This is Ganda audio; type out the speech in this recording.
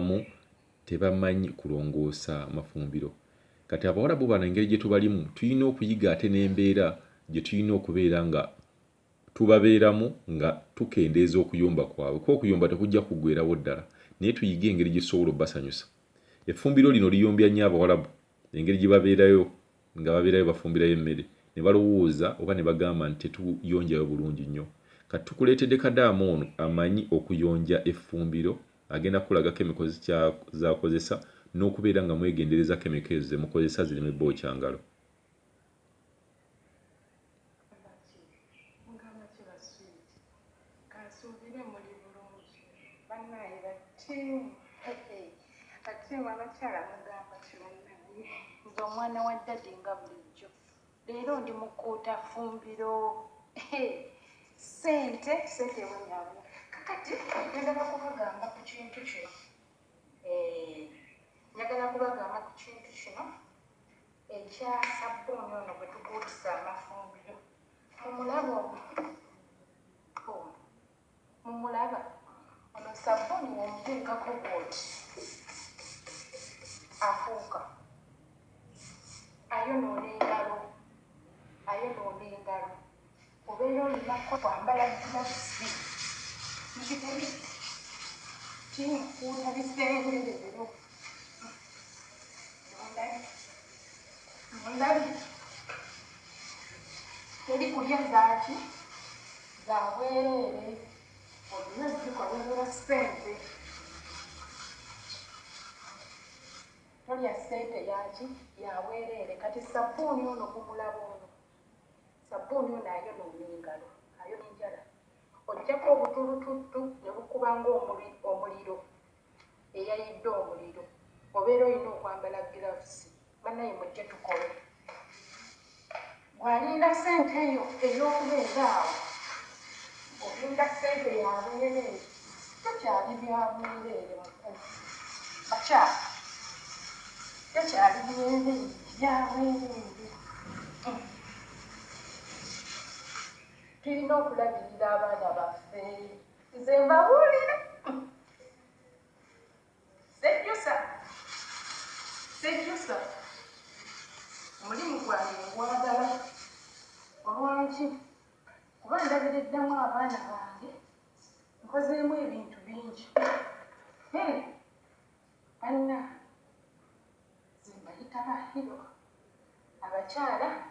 abamu tebamanyi kulongoosa mafumbiro. Kati Abawarabu bano engeri gye tubalimu tulina okuyiga ate n'embeera gye tulina okubeera nga tubabeeramu nga tukendeeza okuyomba kwabwe. Kuba okuyomba tekujja kuggweerawo ddala, naye tuyige engeri gye tusobola obbasanyusa. Effumbiro lino liyombya nnyo Abawarabu, engeri gye babeerayo nga babeerayo bafumbirayo emmere ne balowooza oba ne bagamba nti tetuyonjayo bulungi nnyo. Kati tukuleetedde Kadaama ono amanyi okuyonja effumbiro, agenda kulaga chemicals z'akozesa n'okubeera nga mwegendereza chemicals ze mukozesa zireme bookya ngalo. Nze omwana wa ddadi nga bulijjo, leero ndi mu kkuuta ffumbiro. Ssente bwenyabula. Kakati njagala kubagamba ku kintu kino. Njagala kubagamba ku kintu kino ekya sabbuuni ono gwe tukuutisa amafumbiro. Mumulaba omwo? Mumulaba? Ono sabbuuni w'omuteekako bw'oti afuuka. Ayonoona engalo. Obeera olinako kwambala gilavisi. Mukitebi kinkuuta bisengerero. Mundabi teri kulya zaaki za bwereere, olina zikolera ssente. Tolya ssente yaki ya bwereere. Kati sabbuuni ono kumulaba ono, sabbuuni ono ayonoona engalo, ayonoona enjala. Ojjako obutulututtu ne bukuba ng'omuliro, eyayidde omuliro. Obeera olina okwambala gilavusi. Bannaye mujje tukole. Bw'alinda ssente eyo ey'okubeera awo, olinda ssente ya bwereere, tokyali bya bwereere mukulu. Bakyala, tokyali bwereere, bya bwereere. Tulina okulabirira abaana baffe. Nze mbabuulira. Sejjusa. Omulimu gwange ngwagala. Olwaki? Kuba ndabiriddamu abaana bange, nkozeemu ebintu bingi. Banna, ze mbayita ba hero. Abakyala